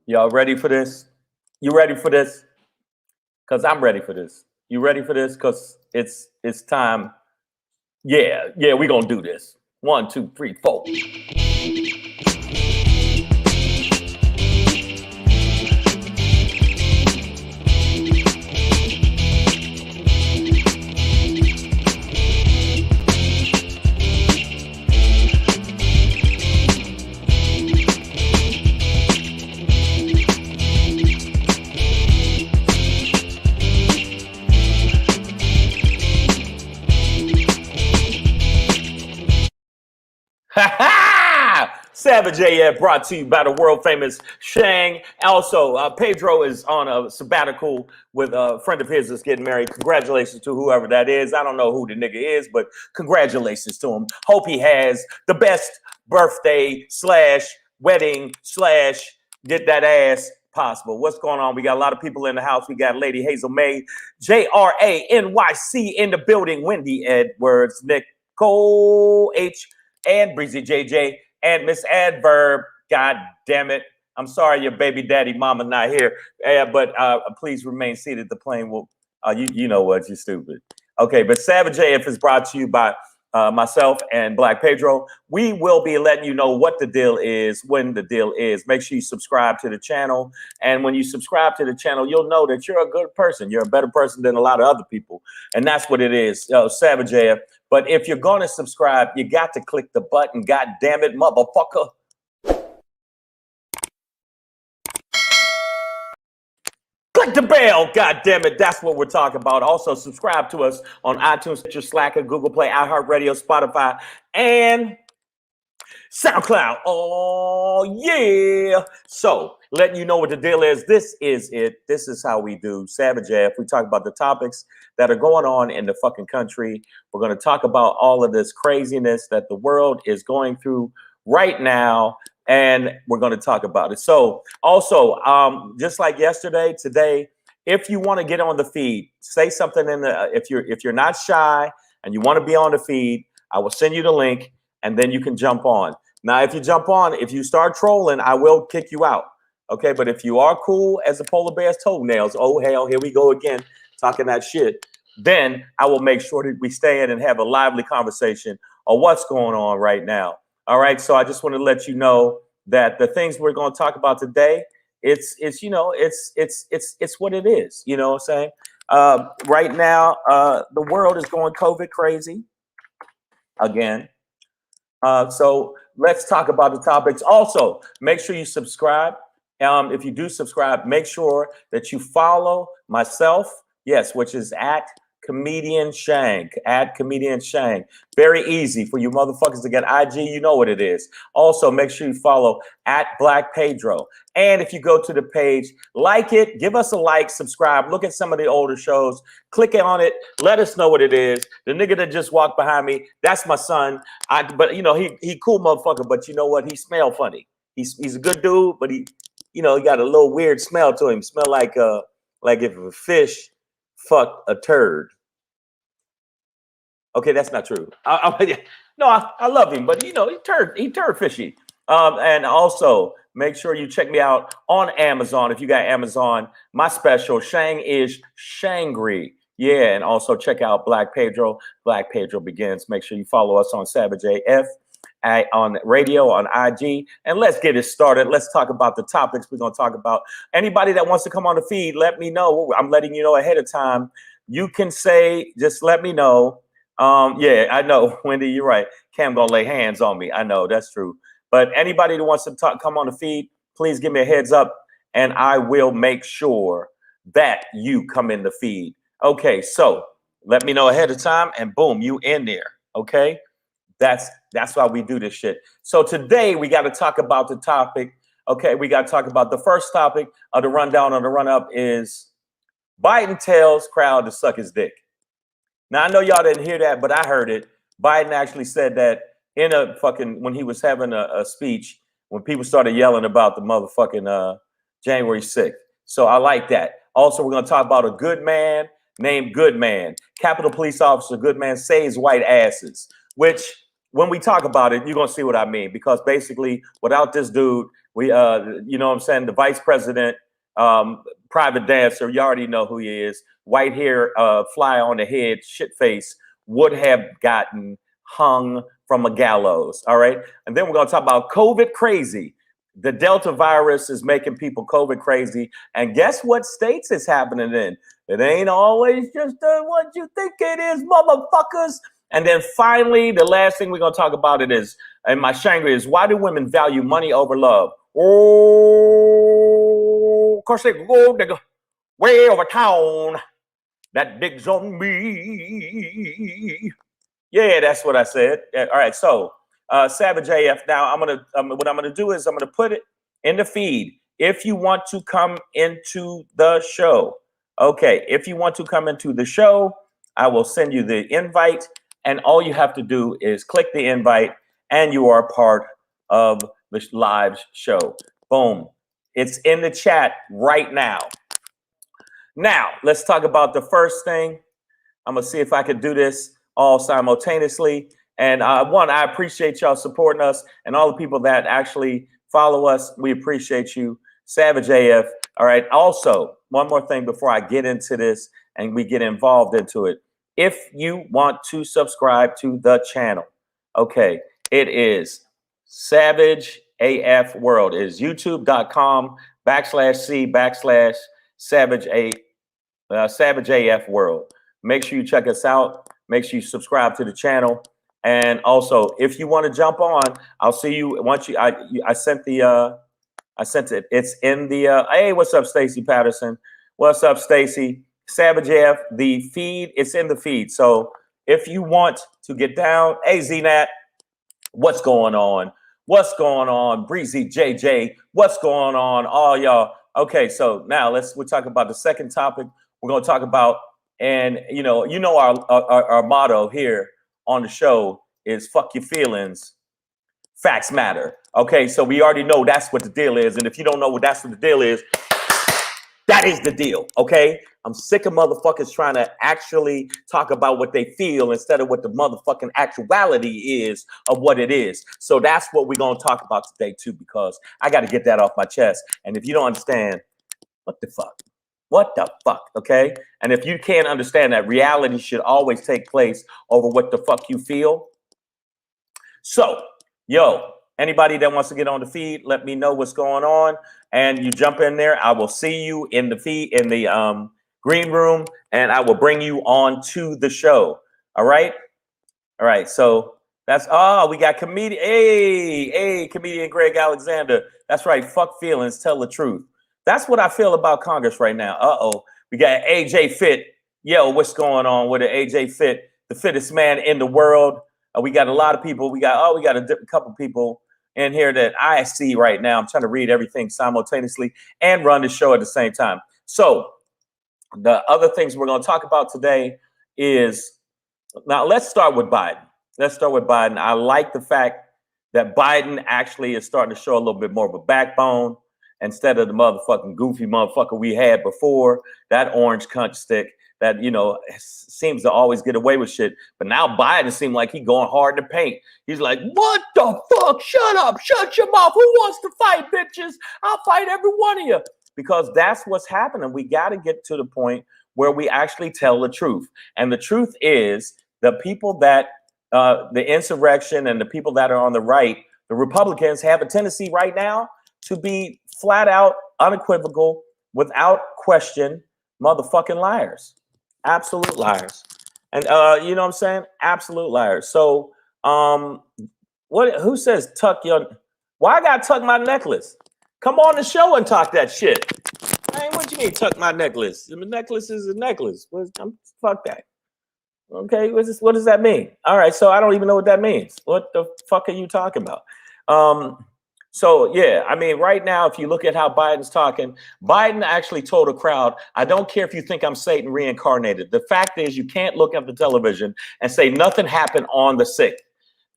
Y'all ready for this? You ready for this? Cause I'm ready for this. You ready for this? Cause it's time. Yeah, we gonna do this. 1, 2, 3, 4. Ha ha! Savage AF brought to you by the world famous Shang. Also, Pedro is on a sabbatical with a friend of his that's getting married. Congratulations to whoever that is. I don't know who the nigga is, but congratulations to him. Hope he has the best birthday slash wedding slash get that ass possible. What's going on? We got a lot of people in the house. We got Lady Hazel May, JRANYC in the building, Wendy Edwards, Nicole H, and Breezy JJ, and Miss Adverb. God damn it. I'm sorry your baby daddy mama not here, but please remain seated. The plane will, you know what, you stupid. Okay, but Savage AF is brought to you by myself and Black Pedro. We will be letting you know what the deal is, when the deal is. Make sure you subscribe to the channel. And when you subscribe to the channel, you'll know that you're a good person. You're a better person than a lot of other people. And that's what it is, Savage AF. But if you're going to subscribe, you got to click the button. God damn it, motherfucker. Click the bell. God damn it. That's what we're talking about. Also, subscribe to us on iTunes, Stitcher, Slacker, Google Play, iHeartRadio, Spotify, and SoundCloud. Oh, yeah. So, letting you know what the deal is. This is it. This is how we do Savage AF. We talk about the topics that are going on in the fucking country. We're going to talk about all of this craziness that the world is going through right now, and we're going to talk about it. So, also, just like yesterday, today, if you want to get on the feed, say something in the. If you're not shy and you want to be on the feed, I will send you the link, and then you can jump on. Now, if you jump on, if you start trolling, I will kick you out. Okay, but if you are cool as a polar bear's toenails, oh hell, here we go again, talking that shit, then I will make sure that we stay in and have a lively conversation on what's going on right now. All right, so I just want to let you know that the things we're going to talk about today, it's what it is. You know what I'm saying? Right now, the world is going COVID crazy again. So let's talk about the topics. Also, make sure you subscribe. If you do subscribe, make sure that you follow myself, yes, which is at Comedian Shang, at Comedian Shang. Very easy for you motherfuckers to get IG. You know what it is. Also, make sure you follow at Black Pedro. And if you go to the page, like it, give us a like, subscribe, look at some of the older shows, click on it, let us know what it is. The nigga that just walked behind me, that's my son. But you know, he cool motherfucker, but you know what? He smell funny. He's a good dude, but he got a little weird smell to him. Smell like if a fish fucked a turd. Okay, that's not true. I love him, but he turd fishy. And also make sure you check me out on Amazon. If you got Amazon, my special Shang is Shangri. Yeah, and also check out Black Pedro. Black Pedro Begins. Make sure you follow us on Savage AF. On radio, on IG, and let's get it started. Let's talk about the topics we're going to talk about. Anybody that wants to come on the feed, let me know. I'm letting you know ahead of time. You can say, just let me know. Yeah, I know, Wendy, you're right. Cam gonna lay hands on me. I know, that's true. But anybody that wants to come on the feed, please give me a heads up, and I will make sure that you come in the feed. Okay, so let me know ahead of time, and boom, you in there, okay? That's why we do this shit. So today we got to talk about the topic. Okay, we got to talk about the first topic of the rundown or the run-up is Biden tells crowd to suck his dick. Now, I know y'all didn't hear that, but I heard it. Biden actually said that in when he was having a speech, when people started yelling about the motherfucking January 6th. So I like that. Also, we're going to talk about a good man named Goodman. Capitol Police Officer Goodman saves white asses, which when we talk about it, you're gonna see what I mean. Because basically, without this dude, we you know what I'm saying, the vice president, private dancer, you already know who he is, white hair, fly on the head, shit face, would have gotten hung from a gallows. All right. And then we're gonna talk about COVID crazy. The Delta virus is making people COVID crazy. And guess what states it's happening in? It ain't always just what you think it is, motherfuckers. And then finally, the last thing we're going to talk about it is, and my Shangri is, why do women value money over love? Oh, because they go way over town. That digs on me. Yeah, that's what I said. All right, so Savage AF. Now what I'm gonna do is I'm gonna put it in the feed. If you want to come into the show, okay. If you want to come into the show, I will send you the invite, and all you have to do is click the invite, and you are part of the live show. Boom! It's in the chat right now. Now let's talk about the first thing. I'm gonna see if I could do this all simultaneously. And I appreciate y'all supporting us, and all the people that actually follow us. We appreciate you, Savage AF. All right. Also, one more thing before I get into this and we get involved into it. If you want to subscribe to the channel, okay, it is Savage AF World. It is youtube.com/C/Savage AF World. Make sure you check us out. Make sure you subscribe to the channel. And also, if you want to jump on, I'll see you once you. I sent the. I sent it. It's in the. Hey, what's up, Stacy Patterson? What's up, Stacy? Savage AF. The feed. It's in the feed. So if you want to get down, hey ZNat, what's going on? What's going on? Breezy JJ, what's going on? All y'all. Okay, so now we'll talk about the second topic. We're going to talk about. And you know our motto here on the show is fuck your feelings, facts matter. Okay, so we already know that's what the deal is. And if you don't know what the deal is, that is the deal. Okay, I'm sick of motherfuckers trying to actually talk about what they feel instead of what the motherfucking actuality is of what it is. So that's what we're going to talk about today too, because I got to get that off my chest. And if you don't understand, what the fuck? What the fuck, okay? And if you can't understand that, reality should always take place over what the fuck you feel. So, yo, anybody that wants to get on the feed, let me know what's going on. And you jump in there. I will see you in the feed, in the green room, and I will bring you on to the show. All right? All right, so that's, we got comedian, hey, comedian Greg Alexander. That's right, fuck feelings, tell the truth. That's what I feel about Congress right now. We got AJ Fit. Yo, what's going on with it? AJ Fit, the fittest man in the world. We got a lot of people. We got a couple people in here that I see right now. I'm trying to read everything simultaneously and run the show at the same time. So the other things we're going to talk about today is, now let's start with Biden. I like the fact that Biden actually is starting to show a little bit more of a backbone, instead of the motherfucking goofy motherfucker we had before, that orange cunt stick that, seems to always get away with shit. But now Biden seems like he going hard in the paint. He's like, what the fuck? Shut up. Shut your mouth. Who wants to fight, bitches? I'll fight every one of you. Because that's what's happening. We got to get to the point where we actually tell the truth. And the truth is the people that, the insurrection and the people that are on the right, the Republicans have a tendency right now to be flat out, unequivocal, without question, motherfucking liars. Absolute liars. And you know what I'm saying? Absolute liars. So who says tuck your, why I gotta tuck my necklace? Come on the show and talk that shit. Man, what you mean tuck my necklace? The necklace is a necklace. Fuck that. Okay, what does that mean? All right, so I don't even know what that means. What the fuck are you talking about? So, yeah, I mean, right now, if you look at how Biden's talking, Biden actually told a crowd, I don't care if you think I'm Satan reincarnated. The fact is, you can't look at the television and say nothing happened on the 6th.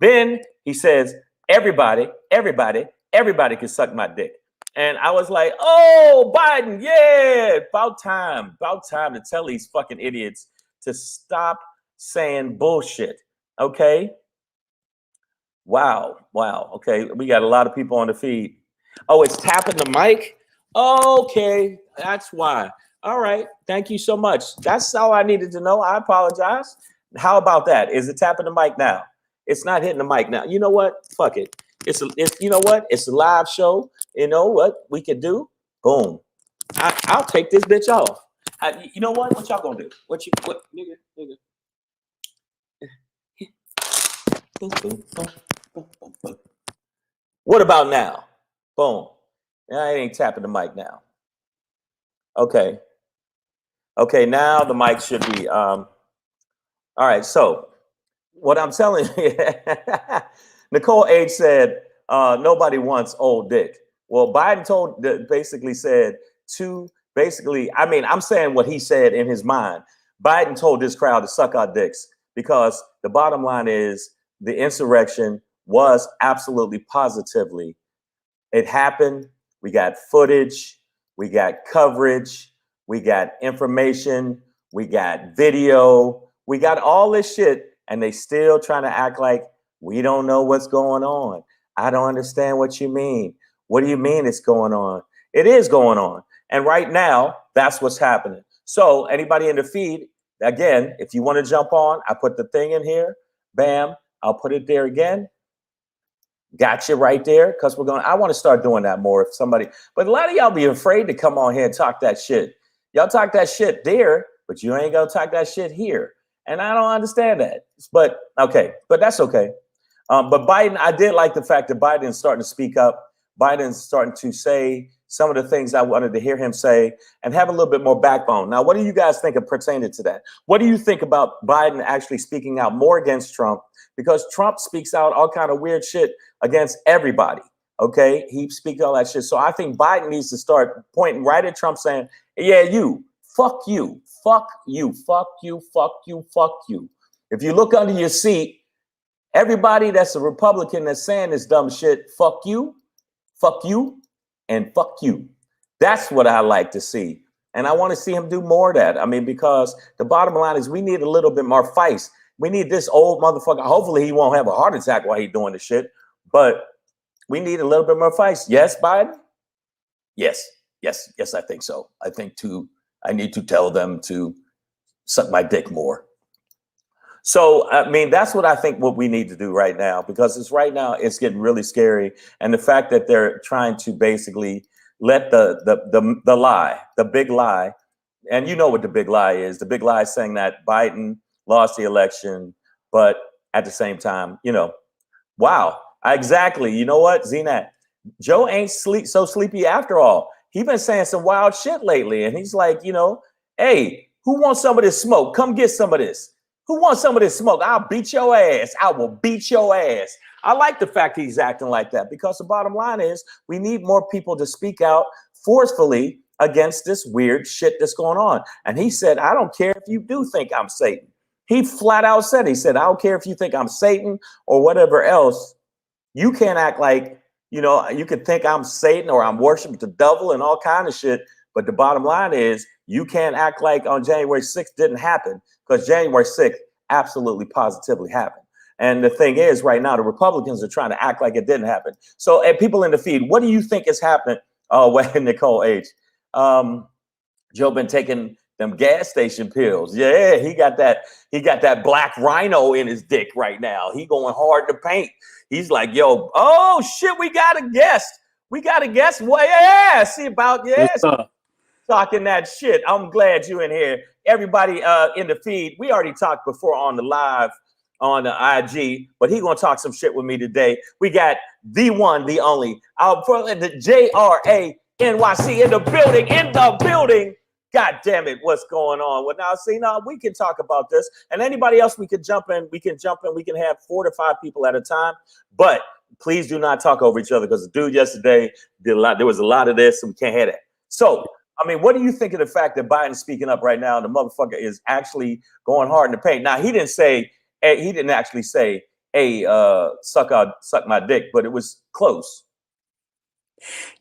Then he says, everybody can suck my dick. And I was like, oh, Biden, yeah, about time to tell these fucking idiots to stop saying bullshit. Okay. Wow. Wow. Okay. We got a lot of people on the feed. Oh, it's tapping the mic. Okay. That's why. All right. Thank you so much. That's all I needed to know. I apologize. How about that? Is it tapping the mic now? It's not hitting the mic now. You know what? Fuck it. It's you know what? It's a live show. You know what we could do? Boom. I'll take this bitch off. You know what? What y'all gonna do? What nigga, nigga. Boom, boom, boom, boom, boom, boom. What about now? Boom. I ain't tapping the mic now. Okay. Okay, now the mic should be all right. So what I'm telling you, Nicole H said, nobody wants old dick. Well, Biden basically said to basically, I mean, I'm saying what he said in his mind. Biden told this crowd to suck our dicks because the bottom line is the insurrection was absolutely positively. It happened. We got footage. We got coverage. We got information. We got video. We got all this shit. And they still trying to act like we don't know what's going on. I don't understand what you mean. What do you mean it's going on? It is going on. And right now, that's what's happening. So anybody in the feed, again, if you want to jump on, I put the thing in here. Bam. I'll put it there again. Got you right there. Because I want to start doing that more. If somebody, but a lot of y'all be afraid to come on here and talk that shit. Y'all talk that shit there, but you ain't gonna talk that shit here. And I don't understand that. But okay, but that's okay. But Biden, I did like the fact that Biden's starting to speak up. Biden's starting to say some of the things I wanted to hear him say and have a little bit more backbone. Now, what do you guys think of pertaining to that? What do you think about Biden actually speaking out more against Trump? Because Trump speaks out all kind of weird shit against everybody. Okay, he speaks all that shit. So I think Biden needs to start pointing right at Trump saying, yeah, you, fuck you, fuck you, fuck you, fuck you, fuck you. If you look under your seat, everybody that's a Republican that's saying this dumb shit, fuck you, and fuck you. That's what I like to see. And I want to see him do more of that. I mean, because the bottom line is we need a little bit more fight. We need this old motherfucker. Hopefully he won't have a heart attack while he's doing the shit. But we need a little bit more fight. Yes, Biden? Yes, I think so. I think I need to tell them to suck my dick more. So, I mean, that's what I think what we need to do right now, because it's getting really scary. And the fact that they're trying to basically let the lie, the big lie, and you know what the big lie is. The big lie is saying that Biden lost the election, but at the same time, wow, exactly. You know what, Zenat? Joe ain't so sleepy after all. He been saying some wild shit lately. And he's like, hey, who wants some of this smoke? Come get some of this. Who wants some of this smoke? I'll beat your ass. I will beat your ass. I like the fact he's acting like that, because the bottom line is we need more people to speak out forcefully against this weird shit that's going on. And he said, I don't care if you do think I'm Satan. He flat out said, I don't care if you think I'm Satan or whatever else. You can't act like, you could think I'm Satan or I'm worshiping the devil and all kind of shit. But the bottom line is you can't act like on January 6th didn't happen, because January 6th absolutely positively happened. And the thing is, right now, the Republicans are trying to act like it didn't happen. So people in the feed, what do you think is happening? Oh, wait, Nicole H. Joe been taking them gas station pills. Yeah, he got that black rhino in his dick right now. He going hard to paint. He's like, yo, oh shit, we got a guest. Well, yeah, see about, yes. Talking that shit. I'm glad you in here. Everybody in the feed, we already talked before on the live on the IG, but he gonna talk some shit with me today. We got the one, the only, the JRA-NYC in the building. God damn it, what's going on? Well, now we can talk about this, and anybody else we can jump in. We can have 4 to 5 people at a time, but please do not talk over each other, because the dude yesterday did a lot. There was a lot of this, and we can't have that. So, I mean, what do you think of the fact that Biden's speaking up right now? And the motherfucker is actually going hard in the paint. Now, he didn't actually say, hey, suck my dick, but it was close.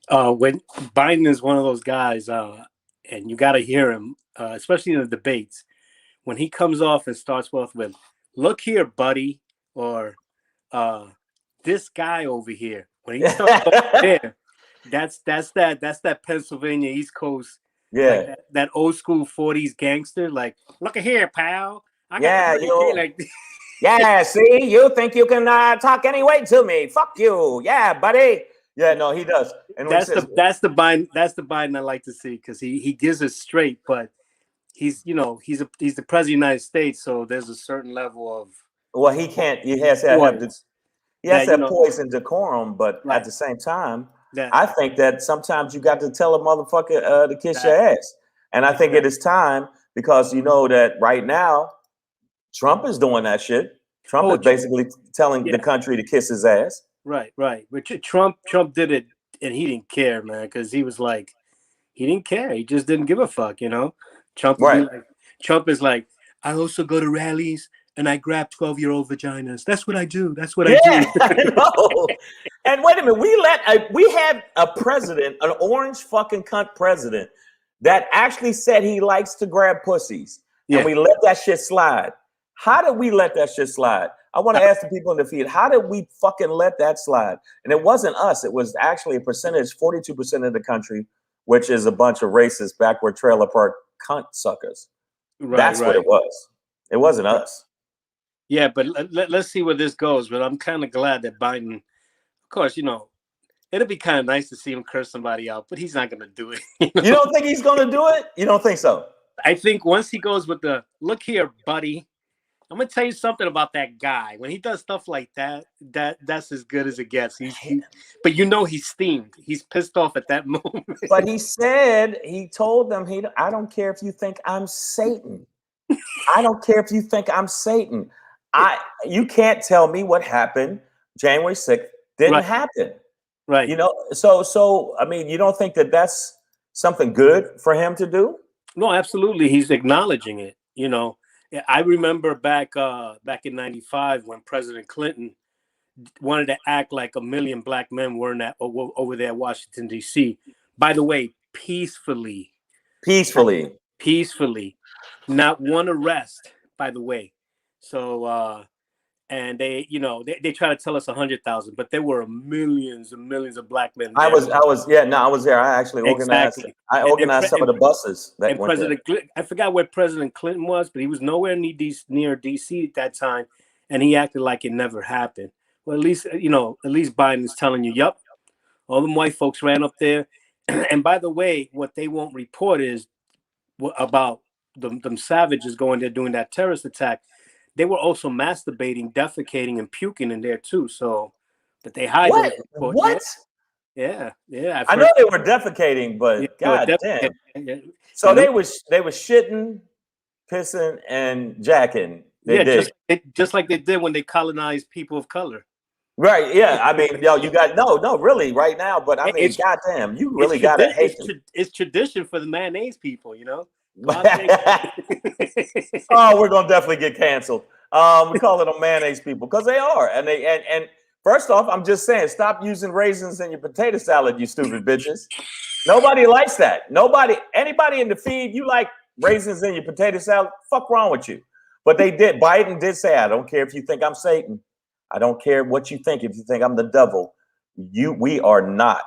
When Biden is one of those guys, and you got to hear him, especially in the debates, when he comes off and starts off with, look here, buddy, or this guy over here, when he starts over there, that's that Pennsylvania East Coast, like Yeah. that old school 40s gangster. Like, look at here, pal. I got Yeah, the money. Like, yeah, see, you think you can talk any way to me. Fuck you. Yeah, buddy. Yeah, no, he does. And when he says, that's the Biden I like to see, because he gives it straight, but he's he's the president of the United States, so there's a certain level of well, he can't, he has to have the, poise he has that to have poise and decorum, but at right, the same time, that I think that sometimes you got to tell a motherfucker to kiss your exactly, ass. And I think it is time, because you know that right now, Trump is doing that shit. Trump oh is basically telling the yeah, country to kiss his ass. right. But Trump did it, and he didn't care, man, because he was like, he didn't care. He just didn't give a fuck, Trump would be Right. like, Trump is like, I also go to rallies and I grab 12-year-old vaginas. That's what I do. That's what I Yeah, do. I know. And wait a minute, we had a president, an orange fucking cunt president, that actually said he likes to grab pussies, and Yeah. we let that shit slide. How did we let that shit slide? I want to ask the people in the feed, how did we fucking let that slide? And it wasn't us. It was actually a percentage, 42% of the country, which is a bunch of racist, backward trailer park cunt suckers. That's what it was. It wasn't us. Yeah, but let's see where this goes. But I'm kind of glad that Biden, of course, it'll be kind of nice to see him curse somebody out, but he's not going to do it. You don't think he's going to do it? You don't think so? I think once he goes with the, look here, buddy, I'm going to tell you something about that guy. When he does stuff like that, that's as good as it gets. But he's steamed. He's pissed off at that moment. But he told them, I don't care if you think I'm Satan. I don't care if you think I'm Satan. You can't tell me what happened January 6th didn't happen. Right. So I mean, you don't think that that's something good for him to do? No, absolutely. He's acknowledging it. I remember back in '95 when President Clinton wanted to act like a million black men weren't over there at Washington, D.C. By the way, peacefully. Not one arrest, by the way. So, and they try to tell us 100,000, but there were millions and millions of black men there. I was there. I actually organized. Exactly. I organized some of the buses that went there. I forgot where President Clinton was, but he was nowhere near DC at that time, and he acted like it never happened. Well, at least Biden is telling you, yep, all them white folks ran up there. And by the way, what they won't report is about them savages going there doing that terrorist attack. They were also masturbating, defecating, and puking in there too. So, but they hide those reports. What? Yeah. I know they were defecating, but god damn. Yeah. So they was shitting, pissing, and jacking. Just like they did when they colonized people of color. Right. Yeah. I mean, you got no, really, right now. But I mean, goddamn, you really got to hate them. It's tradition for the mayonnaise people, Oh, we're gonna definitely get canceled. We call it a mayonnaise people because they are, and first off, I'm just saying, stop using raisins in your potato salad, you stupid bitches. Nobody likes that. Anybody in the feed, you like raisins in your potato salad? Fuck wrong with you? But they did. Biden did say, I don't care if you think I'm Satan. I don't care what you think. If you think I'm the devil, we are not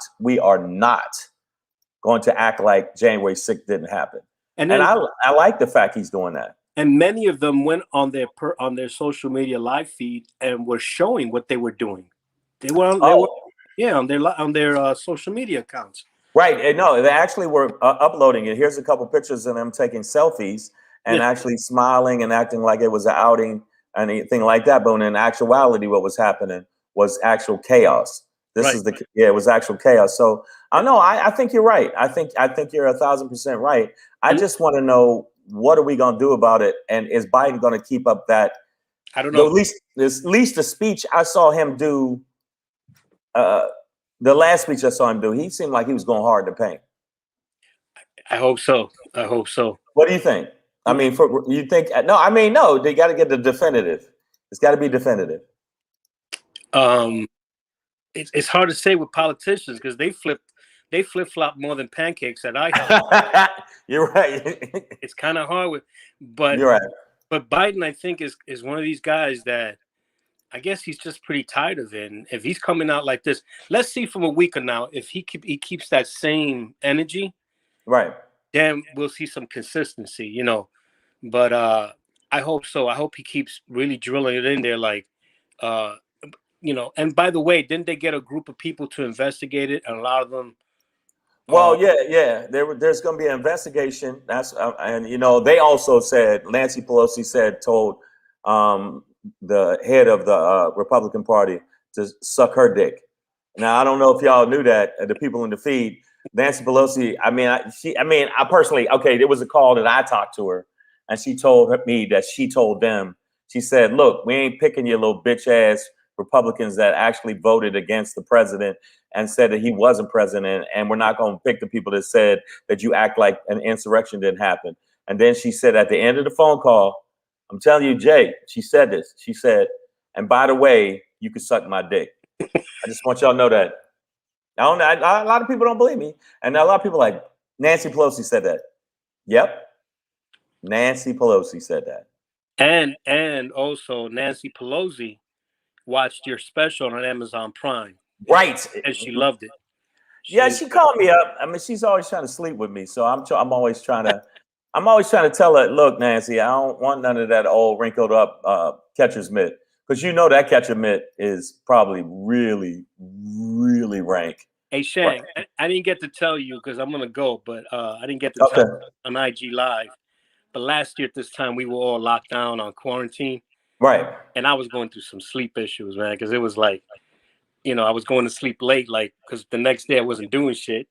going to act like January 6th didn't happen. And I like the fact he's doing that. And many of them went on their social media live feed and were showing what they were doing. They were on their social media accounts. Right. And no, they actually were uploading it. Here's a couple pictures of them taking selfies and actually smiling and acting like it was an outing and anything like that. But in actuality, what was happening was actual chaos. It was actual chaos. So I know I think you're right. I think you're 1,000% right. I just want to know, what are we going to do about it? And is Biden going to keep up that? I don't know. At least the speech I saw him do, the last speech I saw him do, he seemed like he was going hard to paint. I hope so. What do you think? I mean, you think? No, they got to get the definitive. It's got to be definitive. It's hard to say with politicians because they flip-flop more than pancakes at IHOP. You're right. It's kind of hard but you're right. But Biden, I think, is one of these guys that I guess he's just pretty tired of it. And if he's coming out like this, let's see from a week from now if he keeps that same energy. Right. Then we'll see some consistency, you know. But I hope so. I hope he keeps really drilling it in there, like, you know. And by the way, didn't they get a group of people to investigate it? And a lot of them. Well, yeah. There's going to be an investigation. That's and you know they also said Nancy Pelosi told the head of the Republican Party to suck her dick. Now I don't know if y'all knew that the people in the feed. Nancy Pelosi. I mean, I personally, okay, there was a call that I talked to her, and she told me that she told them. She said, "Look, we ain't picking your little bitch ass Republicans that actually voted against the president and said that he wasn't president, and we're not going to pick the people that said that you act like an insurrection didn't happen." And then she said at the end of the phone call, "I'm telling you, Jay," she said this. She said, "And by the way, you can suck my dick." I just want y'all to know that. A lot of people don't believe me, and a lot of people like Nancy Pelosi said that. Yep, Nancy Pelosi said that. And also Nancy Pelosi watched your special on Amazon Prime. Right. And she loved it. She called me up. I mean, she's always trying to sleep with me, so I'm always trying to tell her, look, Nancy, I don't want none of that old wrinkled up catcher's mitt, because you know that catcher mitt is probably really, really rank. Hey, Shang, I didn't get to tell you because I'm gonna go, but I didn't get to tell you on IG Live. But last year at this time, we were all locked down on quarantine. Right. And I was going through some sleep issues, man, because it was like, you know, I was going to sleep late, like, because the next day I wasn't doing shit.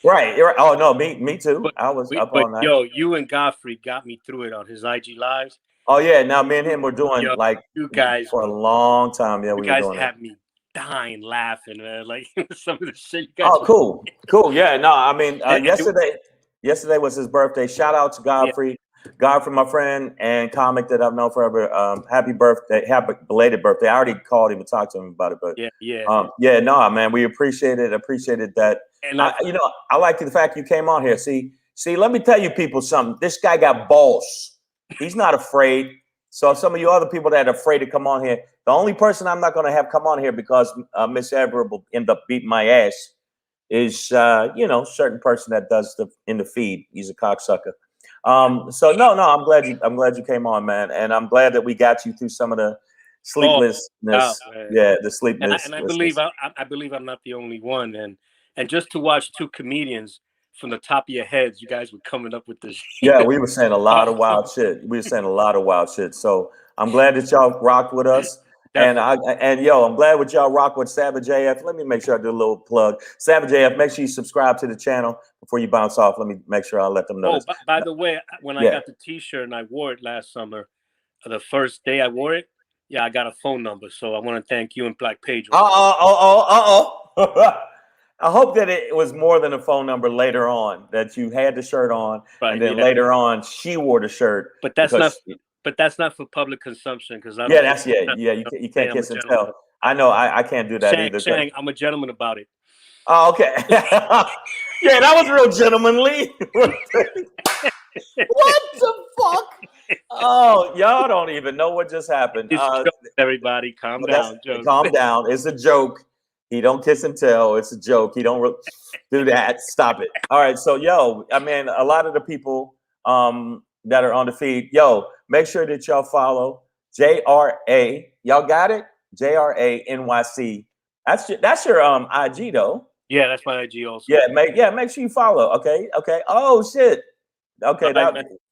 Right. You're right. Oh no, me too. I was up all night. Yo, you and Godfrey got me through it on his IG Lives. Oh yeah, now me and him were doing like you guys for a long time. Yeah, we were doing had me dying laughing, man. Like some of the shit you guys. Oh, cool. Yeah, no, I mean, yesterday was his birthday. Shout out to Godfrey. Yeah. Godfrey, my friend and comic that I've known forever. Happy birthday, happy belated birthday. I already called him and talked to him about it, but no, man, we appreciated that. And I like the fact you came on here. See, let me tell you people something. This guy got balls. He's not afraid. So some of you other people that are afraid to come on here, the only person I'm not going to have come on here because Miss Everett will end up beating my ass is, certain person that does in the feed. He's a cocksucker. So no, I'm glad you came on, man, and I'm glad that we got you through some of the sleeplessness. The sleeplessness. And I believe I'm not the only one. And just to watch two comedians from the top of your heads, you guys were coming up with this. Yeah, we were saying a lot of wild shit. So I'm glad that y'all rocked with us. Definitely. And I'm glad with y'all rock with Savage AF. Let me make sure I do a little plug. Savage AF, make sure you subscribe to the channel before you bounce off. Let me make sure I let them know. Oh, by the way, when I got the T-shirt and I wore it last summer, the first day I wore it, I got a phone number. So I want to thank you and Black Pedro. I hope that it was more than a phone number later on, that you had the shirt on, right, and then later on she wore the shirt. But that's not for public consumption, because you can't kiss and tell. I know I can't do that either. Shang, I'm a gentleman about it. Oh, okay. Yeah, that was real gentlemanly. What the fuck? Oh, y'all don't even know what just happened. Everybody, calm down. Calm down. It's a joke. He don't kiss and tell. It's a joke. He don't do that. Stop it. All right. So, I mean, a lot of the people that are on the feed, make sure that y'all follow JRA. Y'all got it? JRA NYC. That's your IG though. Yeah, that's my IG also. Yeah, make sure you follow. Okay. Oh shit. Okay.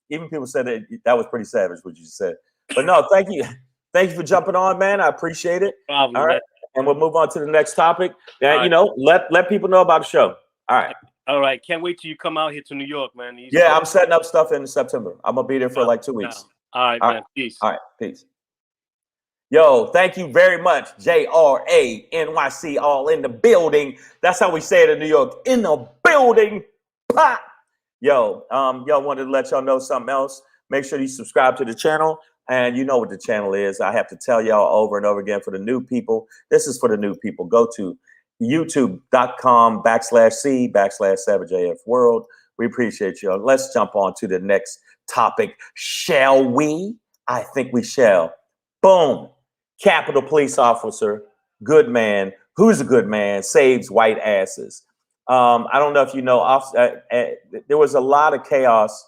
Even people said that was pretty savage what you said. But no, thank you for jumping on, man. I appreciate it. Problem, all right. Man. And we'll move on to the next topic. And let people know about the show. All right. All right. Can't wait till you come out here to New York, man. I'm setting up stuff in September. I'm gonna be there for like 2 weeks. All right, man. Peace. All right, peace. Thank you very much. JRA NYC, all in the building. That's how we say it in New York. In the building. Pop. Wanted to let y'all know something else. Make sure you subscribe to the channel. And you know what the channel is. I have to tell y'all over and over again for the new people. This is for the new people. Go to youtube.com/C/SavageAF World. We appreciate y'all. Let's jump on to the next topic. Shall we? I think we shall. Boom. Capitol Police officer, good man. Who's a good man? Saves white asses. I don't know if you know, there was a lot of chaos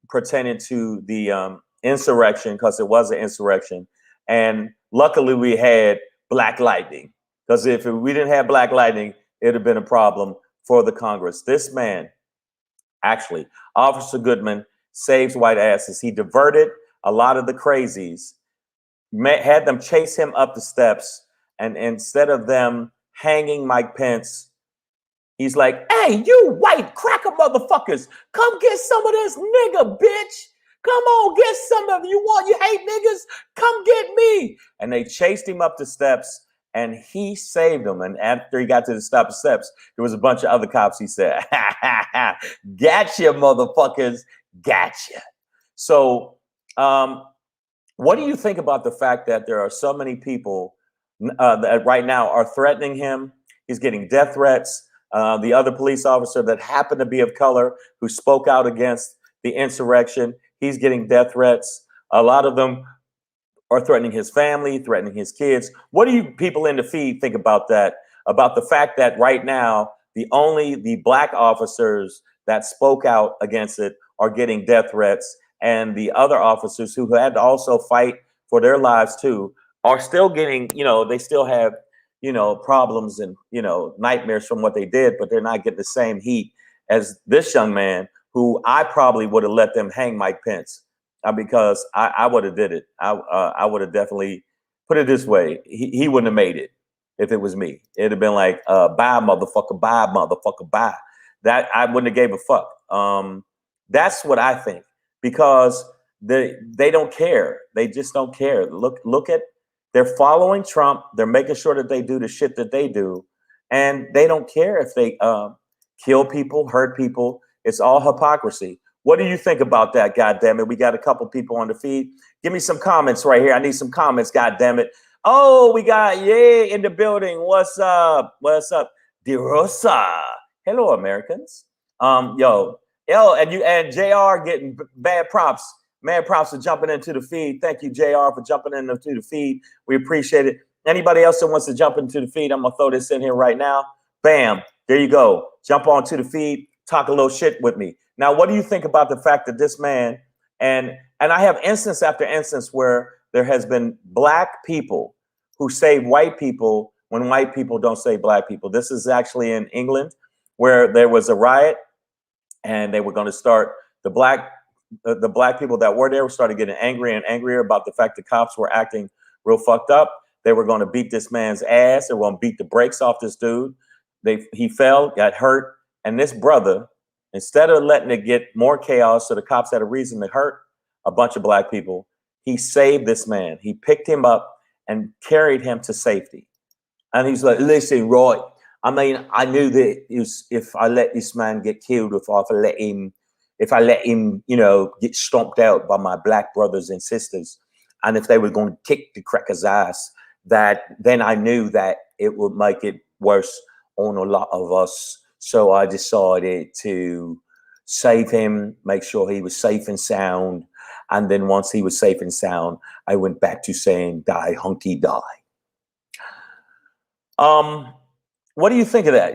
pertaining to the insurrection, because it was an insurrection. And luckily we had Black Lightning, because if we didn't have Black Lightning, it'd have been a problem for the Congress. This man, actually, Officer Goodman, saves white asses. He diverted a lot of the crazies, had them chase him up the steps, and instead of them hanging Mike Pence, he's like, hey, you white cracker motherfuckers, come get some of this nigga, bitch. Come on, get some of you hate niggas, come get me. And they chased him up the steps, and he saved them. And after he got to the steps, there was a bunch of other cops. He said, ha, ha, ha, gotcha, motherfuckers, gotcha. So what do you think about the fact that there are so many people that right now are threatening him? He's getting death threats. The other police officer that happened to be of color, who spoke out against the insurrection, he's getting death threats. A lot of them are threatening his family, threatening his kids. What do you people in the feed think about that? About the fact that right now, the black officers that spoke out against it are getting death threats, and the other officers who had to also fight for their lives too are still getting, they still have, problems and, nightmares from what they did, but they're not getting the same heat as this young man, who I probably would have let them hang Mike Pence, because I would have did it. I would have definitely, put it this way, he wouldn't have made it if it was me. It'd have been like, bye, motherfucker, bye. That I wouldn't have gave a fuck. That's what I think, because they don't care. They just don't care. Look at, they're following Trump. They're making sure that they do the shit that they do, and they don't care if they kill people, hurt people. It's all hypocrisy. What do you think about that? God damn it. We got a couple people on the feed. Give me some comments right here. I need some comments. God damn it. Oh, we got Ye in the building. What's up? What's up? DeRosa. Hello, Americans. Yo, and JR getting bad props. Mad props for jumping into the feed. Thank you, JR, for jumping into the feed. We appreciate it. Anybody else that wants to jump into the feed, I'm gonna throw this in here right now. Bam, there you go. Jump onto the feed, talk a little shit with me. Now, what do you think about the fact that this man, and I have instance after instance where there has been black people who save white people when white people don't save black people. This is actually in England, where there was a riot, and they were going to start, the black people that were there started getting angrier and angrier about the fact the cops were acting real fucked up. They were going to beat this man's ass. They were going to beat the brakes off this dude. He fell, got hurt, and this brother, instead of letting it get more chaos so the cops had a reason to hurt a bunch of black people, he saved this man. He picked him up and carried him to safety. And he's like, listen, right, I mean, I knew that if I let this man get killed, if I let him, get stomped out by my black brothers and sisters, and if they were going to kick the cracker's ass, that then I knew that it would make it worse on a lot of us. So I decided to save him, make sure he was safe and sound. And then once he was safe and sound, I went back to saying, die, hunky, die. What do you think of that?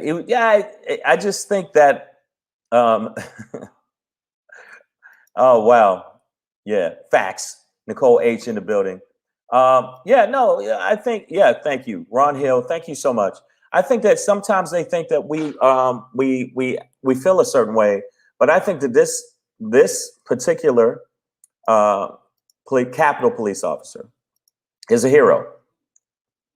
I just think that, oh, wow. Yeah, facts. Nicole H in the building. I think, thank you. Ron Hill, thank you so much. I think that sometimes they think that we feel a certain way, but I think that this particular Capitol police officer is a hero.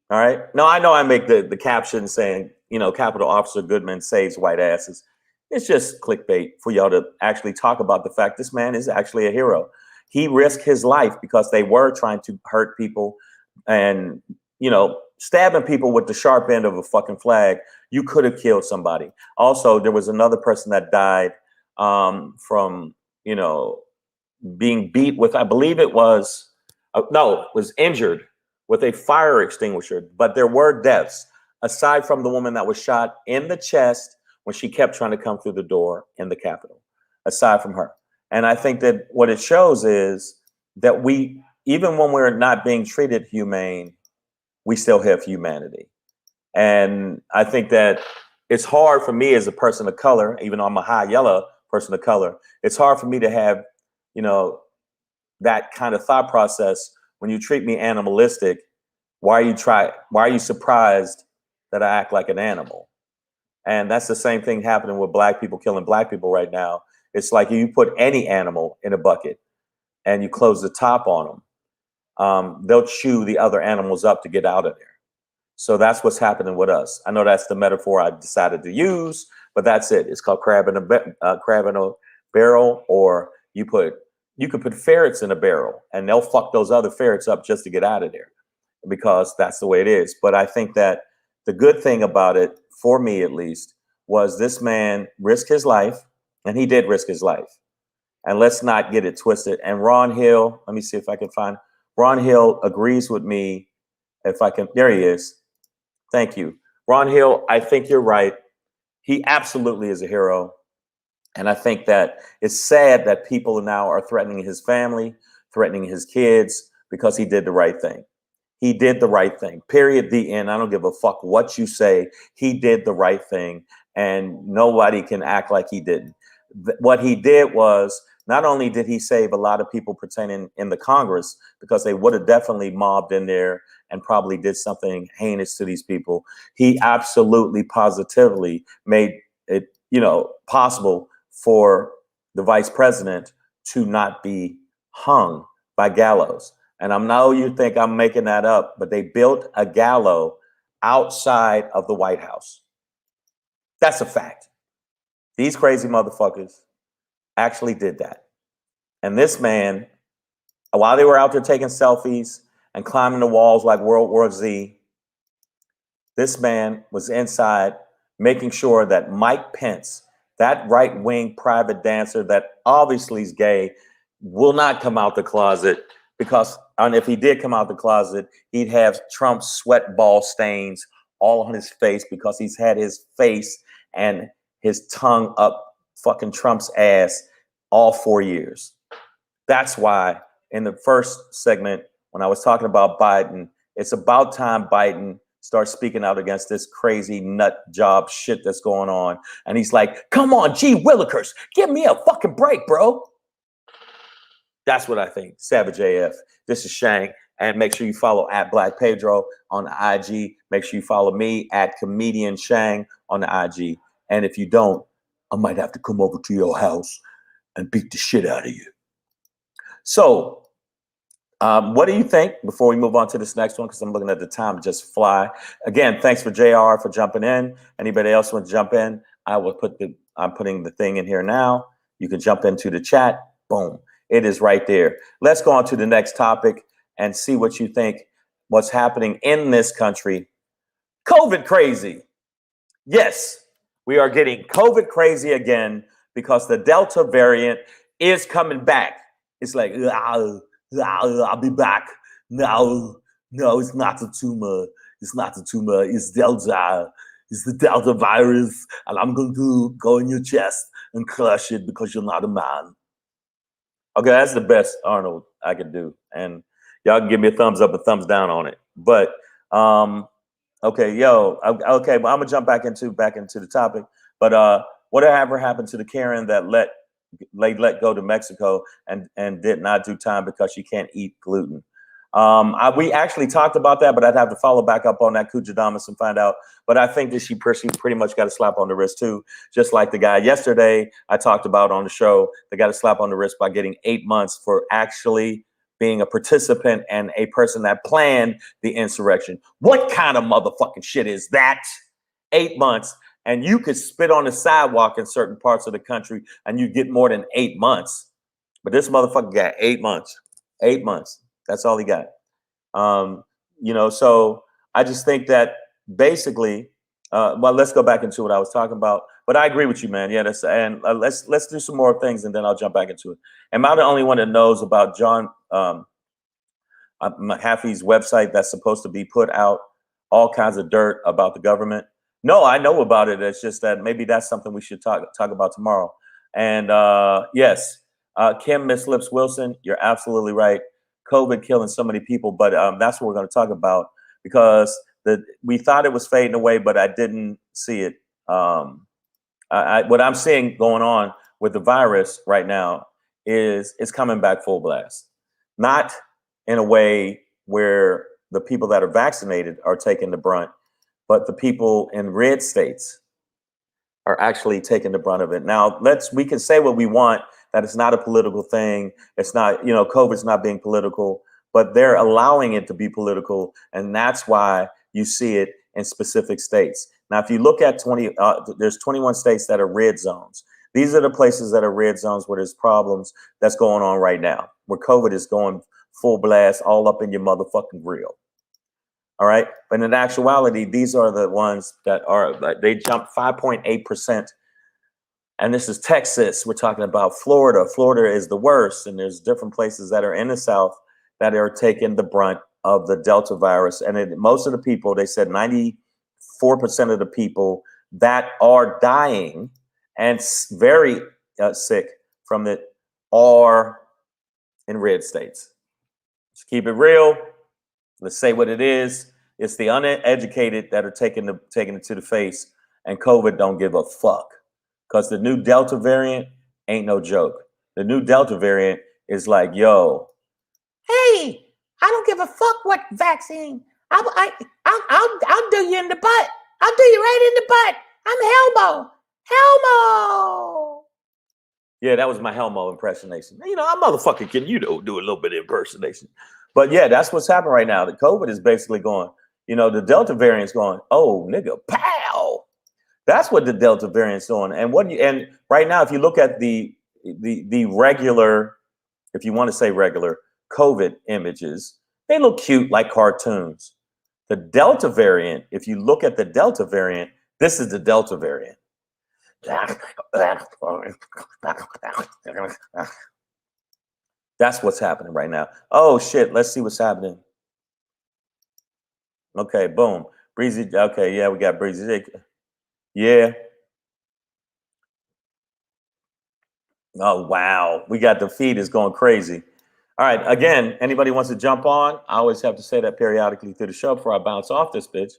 All right. Now I know I make the caption saying, Capitol Officer Goodman saves white asses. It's just clickbait for y'all to actually talk about the fact this man is actually a hero. He risked his life because they were trying to hurt people and, stabbing people with the sharp end of a fucking flag. You could have killed somebody. Also, there was another person that died from, being beat with, I believe it was, was injured with a fire extinguisher. But there were deaths aside from the woman that was shot in the chest when she kept trying to come through the door in the Capitol, aside from her. And I think that what it shows is that we, even when we're not being treated humane, we still have humanity. And I think that it's hard for me as a person of color, even though I'm a high yellow person of color, it's hard for me to have, you know, that kind of thought process. When you treat me animalistic, why are you surprised that I act like an animal? And that's the same thing happening with black people killing black people right now. It's like you put any animal in a bucket and you close the top on them, they'll chew the other animals up to get out of there. So that's what's happening with us. I know that's the metaphor I decided to use, but that's it. It's called crab in a barrel, or you could put ferrets in a barrel and they'll fuck those other ferrets up just to get out of there, because that's the way it is. But I think that the good thing about it, for me at least, was this man risked his life, and he did risk his life. And let's not get it twisted. And Ron Hill, let me see if I can find, Ron Hill agrees with me. If I can, there he is. Thank you. Ron Hill, I think you're right. He absolutely is a hero. And I think that it's sad that people now are threatening his family, threatening his kids, because he did the right thing. He did the right thing, period, the end. I don't give a fuck what you say. He did the right thing, and nobody can act like he didn't. What he did was, not only did he save a lot of people pertaining in the Congress, because they would have definitely mobbed in there and probably did something heinous to these people, he absolutely positively made it, possible for the vice president to not be hung by gallows. And I know you think I'm making that up, but they built a gallows outside of the White House. That's a fact. These crazy motherfuckers actually did that. And this man, while they were out there taking selfies and climbing the walls like World War Z, this man was inside making sure that Mike Pence, that right-wing private dancer that obviously is gay, will not come out the closet, because and if he did come out the closet, he'd have Trump's sweat ball stains all on his face, because he's had his face and his tongue up fucking Trump's ass all 4 years. That's why in the first segment, when I was talking about Biden, it's about time Biden starts speaking out against this crazy nut job shit that's going on. And he's like, come on, gee willikers, give me a fucking break, bro. That's what I think. Savage AF. This is Shang. And make sure you follow at Black Pedro on the IG. Make sure you follow me at Comedian Shang on the IG. And if you don't, I might have to come over to your house and beat the shit out of you. So, what do you think before we move on to this next one? Because I'm looking at the time just fly. Again, thanks for JR for jumping in. Anybody else want to jump in? I'm putting the thing in here now. You can jump into the chat. Boom. It is right there. Let's go on to the next topic and see what you think, what's happening in this country. COVID crazy. Yes, we are getting COVID crazy again because the Delta variant is coming back. It's like, I'll be back. No, it's not the tumor. It's not the tumor. It's Delta. It's the Delta virus. And I'm going to go in your chest and crush it because you're not a man. Okay, that's the best Arnold I could do. And y'all can give me a thumbs up, a thumbs down on it. But, okay, okay, well, I'm going to jump back into the topic. But whatever happened to the Karen that let go to Mexico and did not do time because she can't eat gluten? We actually talked about that, but I'd have to follow back up on that Kujadamas and find out. But I think that she pretty much got a slap on the wrist too, just like the guy yesterday I talked about on the show. They got a slap on the wrist by getting 8 months for actually being a participant and a person that planned the insurrection. What kind of motherfucking shit is that? 8 months. And you could spit on the sidewalk in certain parts of the country and you get more than 8 months. But this motherfucker got 8 months. 8 months. That's all he got. So I just think that basically, well, let's go back into what I was talking about. But I agree with you, man. Yeah, let's do some more things and then I'll jump back into it. Am I the only one that knows about John Mahaffey's website that's supposed to be put out all kinds of dirt about the government? No, I know about it. It's just that maybe that's something we should talk about tomorrow. And yes, Kim Miss Lips Wilson, you're absolutely right. COVID killing so many people, but that's what we're going to talk about. because we thought it was fading away, but I didn't see it. What I'm seeing going on with the virus right now is it's coming back full blast. Not in a way where the people that are vaccinated are taking the brunt, but the people in red states are actually taking the brunt of it. Now, we can say what we want, that it's not a political thing. It's not, COVID's not being political, but they're allowing it to be political. And that's why you see it in specific states. Now, if you look at there's 21 states that are red zones. These are the places that are red zones where there's problems that's going on right now, where COVID is going full blast all up in your motherfucking grill. All right. But in actuality, these are the ones that they jumped 5.8%. And this is Texas. We're talking about Florida. Florida is the worst. And there's different places that are in the South that are taking the brunt of the Delta virus. And most of the people, they said 94% of the people that are dying and very sick from it are in red states. Let's keep it real. Let's say what it is. It's the uneducated that are taking it to the face, and COVID don't give a fuck, because the new Delta variant ain't no joke. The new Delta variant is like, yo, hey, I don't give a fuck what vaccine. I'll do you in the butt. I'll do you right in the butt. I'm Helmo. Helmo. Yeah, that was my Helmo impersonation. I'm motherfucking can do a little bit of impersonation. But yeah, that's what's happening right now. The COVID is basically going, the Delta variant's going, oh, nigga, pow. That's what the Delta variant's doing. And right now, if you look at the regular, if you want to say regular COVID images, they look cute like cartoons. The Delta variant, if you look at the Delta variant, this is the Delta variant. That's what's happening right now. Oh shit, let's see what's happening. Okay, boom. Breezy, okay, yeah, we got Breezy. Yeah. Oh wow, we got the feed is going crazy. All right, again, anybody wants to jump on? I always have to say that periodically through the show before I bounce off this bitch.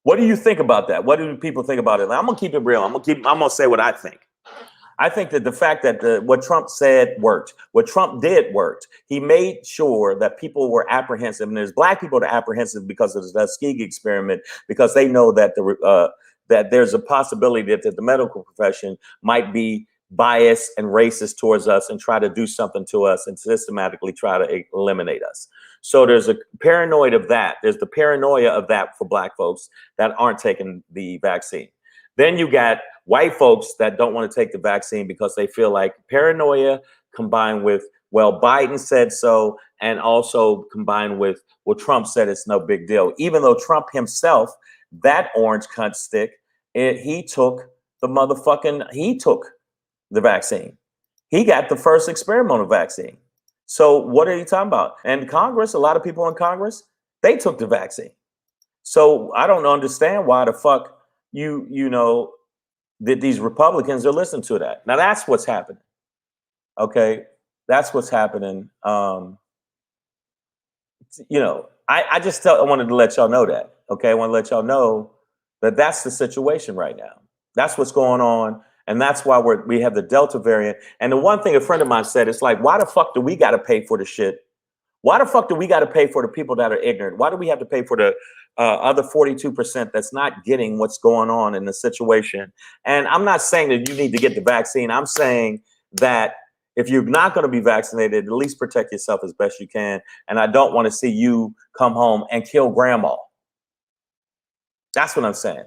What do you think about that? What do people think about it? I'm gonna keep it real. I'm gonna say what I think. I think that the fact that what Trump said worked. What Trump did worked. He made sure that people were apprehensive, and there's black people that are apprehensive because of the Tuskegee experiment, because they know that that there's a possibility that the medical profession might be biased and racist towards us and try to do something to us and systematically try to eliminate us. So there's a paranoid of that. There's the paranoia of that for black folks that aren't taking the vaccine. Then you got white folks that don't want to take the vaccine because they feel like paranoia combined with, well, Biden said so, and also combined with, well, Trump said it's no big deal. Even though Trump himself, that orange cunt stick, he took the vaccine. He got the first experimental vaccine. So what are you talking about? And Congress, a lot of people in Congress, they took the vaccine. So I don't understand why the fuck that these Republicans are listening to that. Now that's what's happening. Okay, that's what's happening. I wanted to let y'all know that. Okay, I want to let y'all know that that's the situation right now. That's what's going on. And that's why we have the Delta variant. And the one thing a friend of mine said, it's like, why the fuck do we got to pay for the shit? Why the fuck do we got to pay for the people that are ignorant? Why do we have to pay for the other 42% that's not getting what's going on in the situation? And I'm not saying that you need to get the vaccine. I'm saying that if you're not going to be vaccinated, at least protect yourself as best you can. And I don't want to see you come home and kill grandma. That's what I'm saying.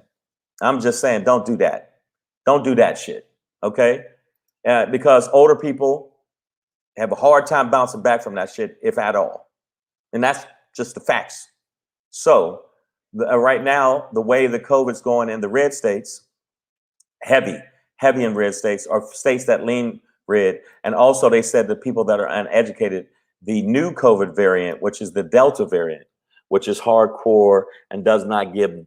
I'm just saying, don't do that. Don't do that shit, okay? Because older people have a hard time bouncing back from that shit, if at all. And that's just the facts. So right now, the way the COVID's going in the red states, heavy in red states, are states that lean red. And also they said the people that are uneducated, the new COVID variant, which is the Delta variant, which is hardcore and does not give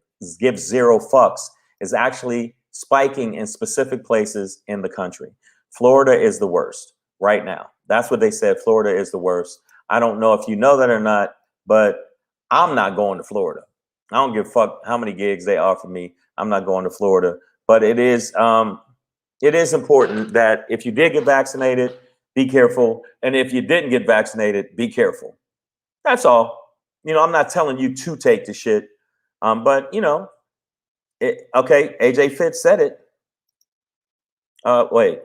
zero fucks, is actually spiking in specific places in the country. Florida is the worst right now. That's what they said. Florida is the worst. I don't know if you know that or not, but I'm not going to Florida. I don't give a fuck how many gigs they offer me. I'm not going to Florida. But it is important that if you did get vaccinated, be careful. And if you didn't get vaccinated, be careful. That's all. I'm not telling you to take the shit. But okay, AJ Fitz said it. Wait.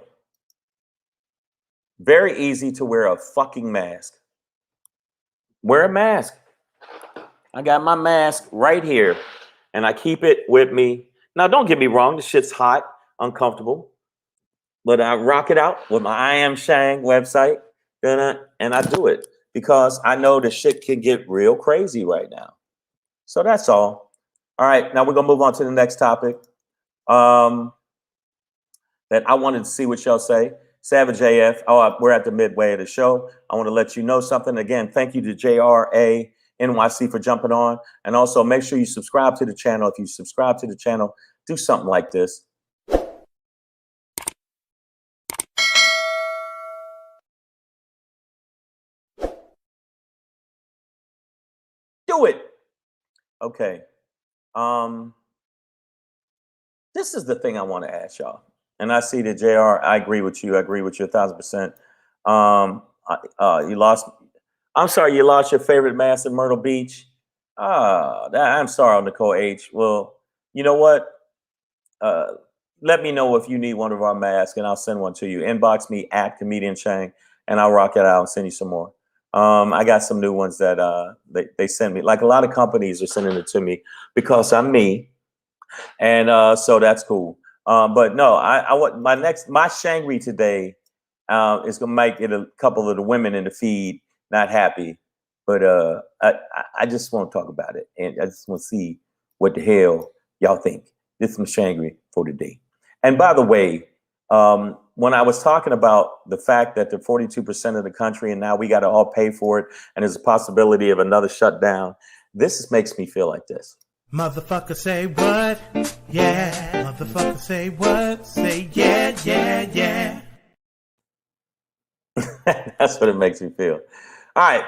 Very easy to wear a fucking mask. Wear a mask. I got my mask right here, and I keep it with me. Now, don't get me wrong. The shit's hot, uncomfortable, but I rock it out with my I Am Shang website, and I do it because I know the shit can get real crazy right now. So that's all. All right, now we're gonna move on to the next topic. That I wanted to see what y'all say. Savage AF. Oh, we're at the midway of the show. I want to let you know something. Again, thank you to JRA NYC for jumping on. And also make sure you subscribe to the channel. If you subscribe to the channel, do something like this. Do it. Okay. This is the thing I want to ask y'all. And I see that JR, I agree with you. I agree with you 1,000%. I'm sorry, you lost your favorite mask in Myrtle Beach. I'm sorry, Nicole H. Well, you know what? Let me know if you need one of our masks, and I'll send one to you. Inbox me at Comedian Chang, and I'll rock it out and send you some more. I got some new ones that they send me. Like a lot of companies are sending it to me because I'm me, and so that's cool. But no, I want my Shangri today is gonna make it a couple of the women in the feed not happy, but I just want to talk about it, and I just want to see what the hell y'all think. This is my Shangri for today. And by the way, when I was talking about the fact that they're 42% of the country and now we got to all pay for it, and there's a possibility of another shutdown, this makes me feel like this. Motherfucker say what? Yeah. Motherfucker say what? Say yeah, yeah, yeah. That's what it makes me feel. All right,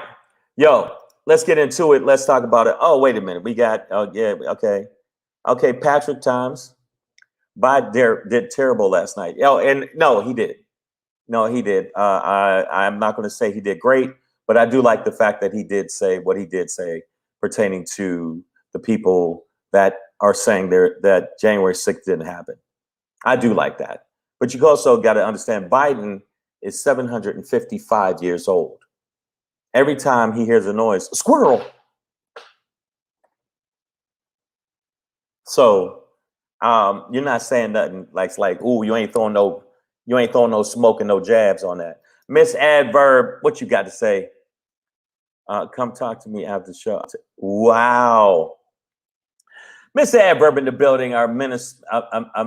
yo, let's get into it. Let's talk about it. Oh, wait a minute. We got, okay, Patrick Times. Biden did terrible last night. Oh, and no, he did. I'm not going to say he did great, but I do like the fact that he did say what he did say pertaining to the people that are saying that January 6th didn't happen. I do like that. But you also got to understand Biden is 755 years old. Every time he hears a noise, squirrel. So you're not saying nothing like, ooh, you ain't throwing no smoke and no jabs on that. Miss Adverb, what you got to say? Come talk to me after the show. Wow. Miss Adverb in the building, our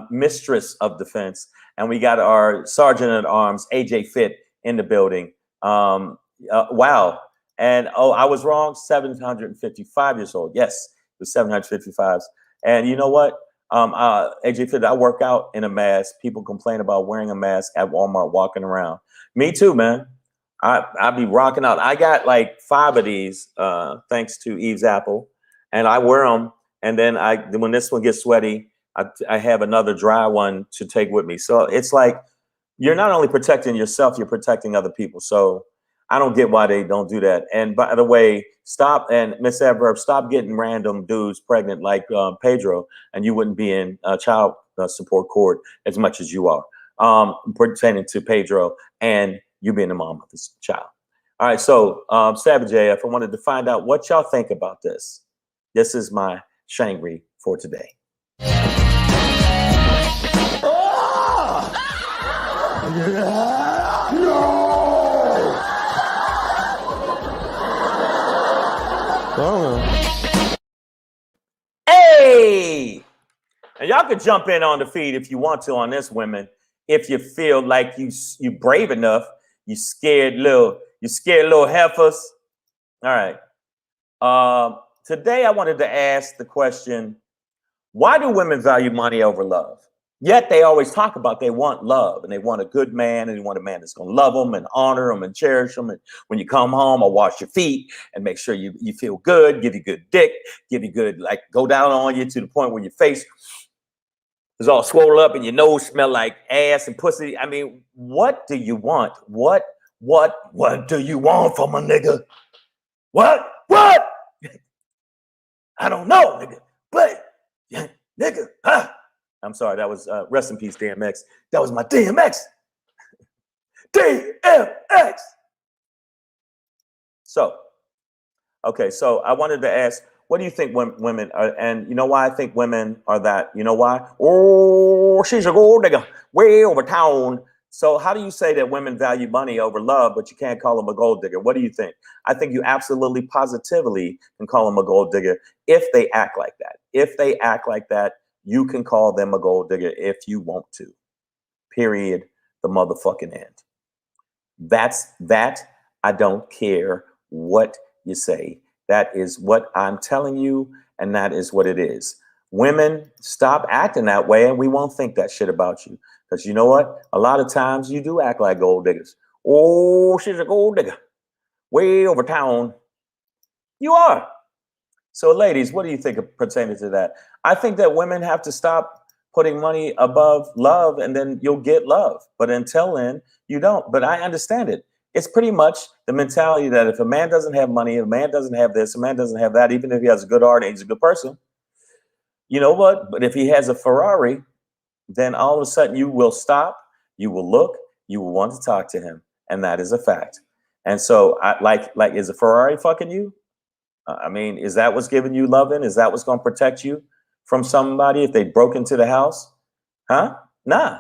mistress of defense. And we got our sergeant at arms, AJ Fit, in the building. Wow. And I was wrong, 755 years old. Yes, it was 755. And you know what? AJ Fit, I work out in a mask. People complain about wearing a mask at Walmart, walking around. Me too, man. I be rocking out. I got like 5 of these, thanks to Eve's Apple, and I wear them. And then when this one gets sweaty, I have another dry one to take with me. So it's like you're not only protecting yourself, you're protecting other people. So I don't get why they don't do that. And by the way, Miss Adverb, stop getting random dudes pregnant like Pedro, and you wouldn't be in child support court as much as you are pertaining to Pedro and you being the mom of this child. All right, so Savage AF, I wanted to find out what y'all think about this. This is my Shangri for today. Hey! And y'all could jump in on the feed if you want to on this, women. If you feel like you brave enough, you scared little heifers. All right. Today I wanted to ask the question, why do women value money over love? Yet they always talk about they want love and they want a good man and they want a man that's going to love them and honor them and cherish them. And when you come home, I'll wash your feet and make sure you feel good, give you good dick, give you good, like go down on you to the point where your face is all swollen up and your nose smell like ass and pussy. I mean, what do you want? What do you want from a nigga? What? I don't know, nigga. But, yeah, nigga, I'm sorry, that was rest in peace, DMX. That was my DMX. DMX. So, okay, so I wanted to ask, what do you think women are, and you know why I think women are that, you know why? Oh, she's a gold nigga, way over town. So how do you say that women value money over love, but you can't call them a gold digger? What do you think? I think you absolutely positively can call them a gold digger if they act like that. If they act like that, you can call them a gold digger if you want to. Period. The motherfucking end. That's that. I don't care what you say. That is what I'm telling you, and that is what it is. Women, stop acting that way, and we won't think that shit about you. Because you know what? A lot of times you do act like gold diggers. Oh, she's a gold digger. Way over town. You are. So, ladies, what do you think pertaining to that? I think that women have to stop putting money above love, and then you'll get love. But until then, you don't. But I understand it. It's pretty much the mentality that if a man doesn't have money, a man doesn't have this, a man doesn't have that, even if he has a good heart and he's a good person, you know what? But if he has a Ferrari, then all of a sudden you will stop, you will look, you will want to talk to him. And that is a fact. And so is a Ferrari fucking you? I mean, is that what's giving you loving? Is that what's going to protect you from somebody if they broke into the house? Huh? Nah.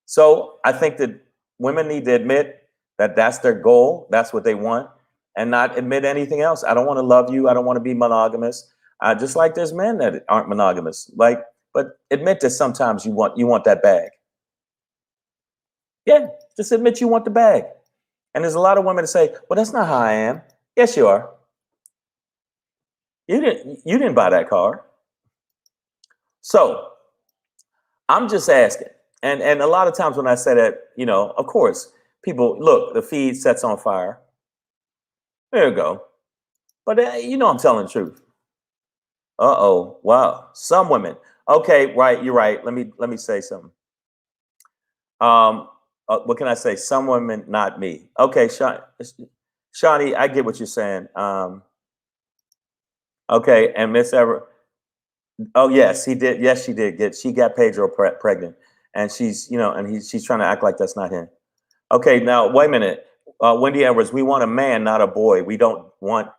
So I think that women need to admit that that's their goal. That's what they want, and not admit anything else. I don't want to love you. I don't want to be monogamous. Just like there's men that aren't monogamous. But admit that sometimes you want that bag. Yeah, just admit you want the bag. And there's a lot of women that say, well, that's not how I am. Yes, you are. You didn't buy that car. So I'm just asking. And a lot of times when I say that, of course, people look, the feed sets on fire. There you go. But I'm telling the truth. Uh-oh. Wow. Some women. Okay, right. You're right. Let me say something. What can I say? Some women, not me. Okay, Shawnee, I get what you're saying. Okay, and Miss Ever. Oh yes, he did. Yes, she did she got Pedro pregnant, and she's she's trying to act like that's not him. Okay, now wait a minute, Wendy Edwards. We want a man, not a boy. We don't want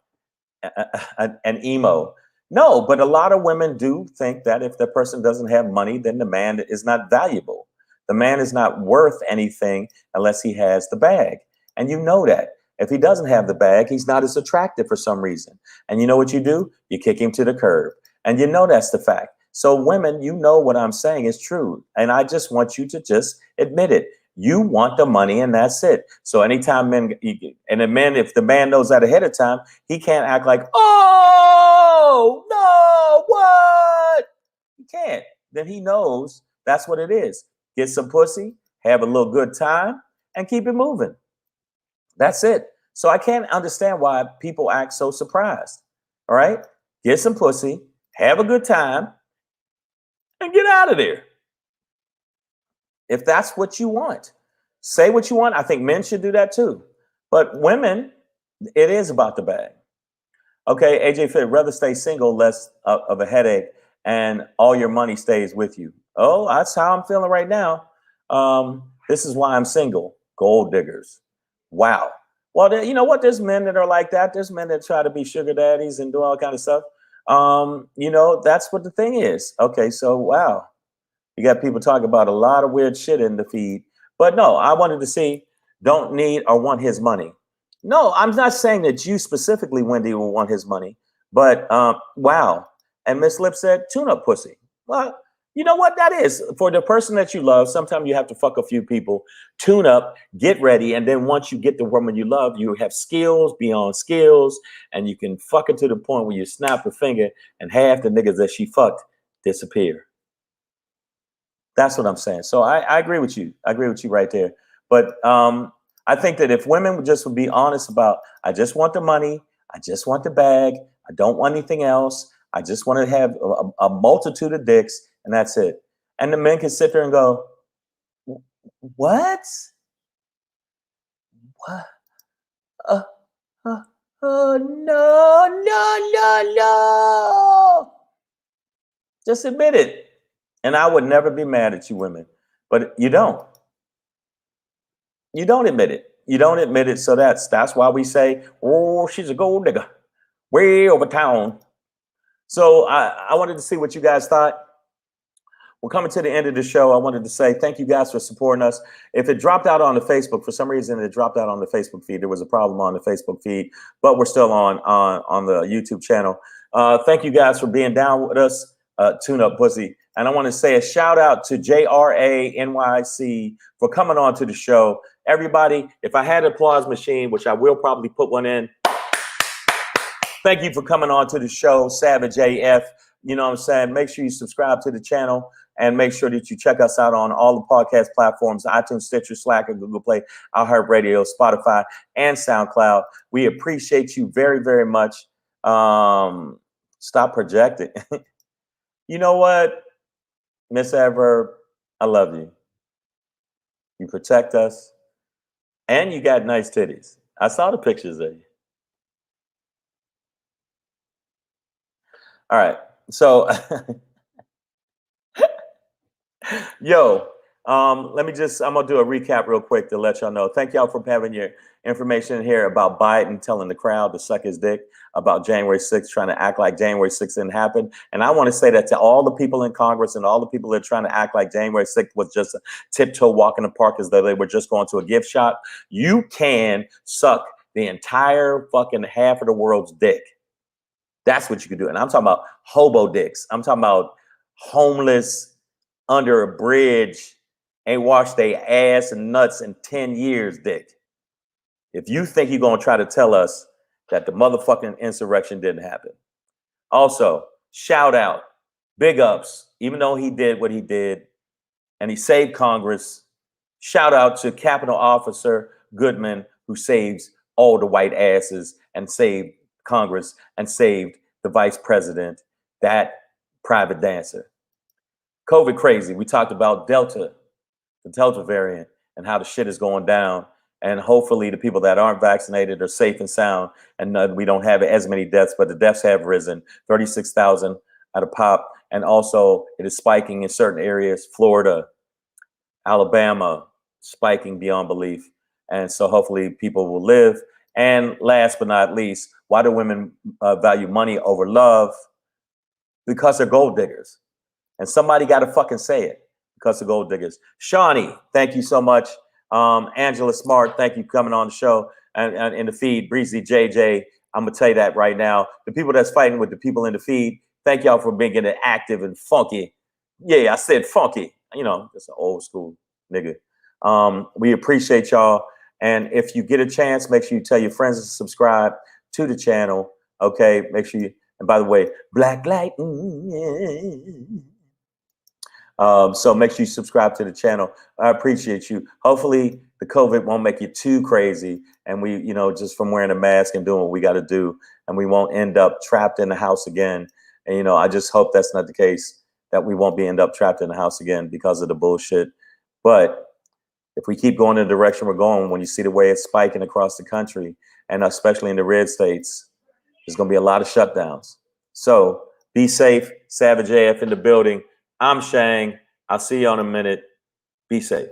an emo. No, but a lot of women do think that if the person doesn't have money, then the man is not valuable. The man is not worth anything unless he has the bag. And you know that. If he doesn't have the bag, he's not as attractive for some reason. And you know what you do? You kick him to the curb. And you know that's the fact. So women, you know what I'm saying is true. And I just want you to just admit it. You want the money and that's it. So anytime if the man knows that ahead of time, he can't act like, oh, no, what? He can't. Then he knows that's what it is. Get some pussy, have a little good time, and keep it moving. That's it. So I can't understand why people act so surprised. All right? Get some pussy, have a good time, and get out of there. If that's what you want, say what you want. I think men should do that too. But women, it is about the bag. Okay, AJ Fit, rather stay single, less of a headache, and all your money stays with you. Oh, that's how I'm feeling right now. This is why I'm single. Gold diggers. Wow. Well, you know what? There's men that are like that. There's men that try to be sugar daddies and do all kind of stuff. That's what the thing is. Okay, so wow. You got people talking about a lot of weird shit in the feed. But no, I wanted to see, don't need or want his money. No, I'm not saying that you specifically, Wendy, will want his money. But wow. And Miss Lip said, tune up pussy. Well, you know what that is? For the person that you love, sometimes you have to fuck a few people, tune up, get ready. And then once you get the woman you love, you have skills beyond skills. And you can fuck it to the point where you snap a finger and half the niggas that she fucked disappear. That's what I'm saying. So I agree with you. I agree with you right there. But I think that if women would be honest about, I just want the money, I just want the bag, I don't want anything else, I just want to have a multitude of dicks, and that's it. And the men can sit there and go, what? What? Uh, no, no, no, no. Just admit it. And I would never be mad at you women, but you don't. You don't admit it. You don't admit it. So that's why we say, oh, she's a gold digger. Way over town. So I wanted to see what you guys thought. We're coming to the end of the show. I wanted to say thank you guys for supporting us. If it dropped out on the Facebook, for some reason it dropped out on the Facebook feed. There was a problem on the Facebook feed, but we're still on the YouTube channel. Thank you guys for being down with us. Tune up, pussy. And I want to say a shout out to JRA NYC for coming on to the show. Everybody, if I had an applause machine, which I will probably put one in, thank you for coming on to the show, Savage AF. You know what I'm saying? Make sure you subscribe to the channel and make sure that you check us out on all the podcast platforms, iTunes, Stitcher, Slacker, Google Play, iHeartRadio, Spotify, and SoundCloud. We appreciate you very, very much. Stop projecting. You know what, Miss Adverb? I love you. You protect us. And you got nice titties. I saw the pictures of you. All right. So, yo, I'm going to do a recap real quick to let y'all know. Thank y'all for having your information here about Biden telling the crowd to suck his dick, about January 6th, trying to act like January 6th didn't happen. And I want to say that to all the people in Congress and all the people that are trying to act like January 6th was just a tiptoe walk in the park as though they were just going to a gift shop. You can suck the entire fucking half of the world's dick. That's what you can do. And I'm talking about hobo dicks. I'm talking about homeless, under a bridge, ain't washed their ass and nuts in 10 years dick. If you think you're going to try to tell us that the motherfucking insurrection didn't happen. Also, shout out, big ups, even though he did what he did and he saved Congress, shout out to Capitol Officer Goodman, who saves all the white asses and saved Congress and saved the vice president, that private dancer. COVID crazy. We talked about Delta, the Delta variant, and how the shit is going down. And hopefully the people that aren't vaccinated are safe and sound, and we don't have as many deaths, but the deaths have risen, 36,000 at a pop. And also it is spiking in certain areas, Florida, Alabama, spiking beyond belief. And so hopefully people will live. And last but not least, why do women value money over love? Because they're gold diggers. And somebody got to fucking say it, because they're gold diggers. Shawnee, thank you so much. Angela Smart, thank you for coming on the show. And in the feed, Breezy JJ, I'm going to tell you that right now. The people that's fighting with the people in the feed, thank y'all for being active and funky. Yeah, I said funky. You know, that's an old school nigga. We appreciate y'all. And if you get a chance, make sure you tell your friends to subscribe to the channel. Okay, make sure you, and by the way, Black Light. So make sure you subscribe to the channel. I appreciate you. Hopefully the COVID won't make you too crazy, and we, you know, just from wearing a mask and doing what we got to do, and we won't end up trapped in the house again. And, you know, I just hope that's not the case, that we won't end up trapped in the house again because of the bullshit. But if we keep going in the direction we're going, when you see the way it's spiking across the country, and especially in the red states, there's going to be a lot of shutdowns. So be safe. Savage AF in the building. I'm Shang. I'll see you in a minute. Be safe.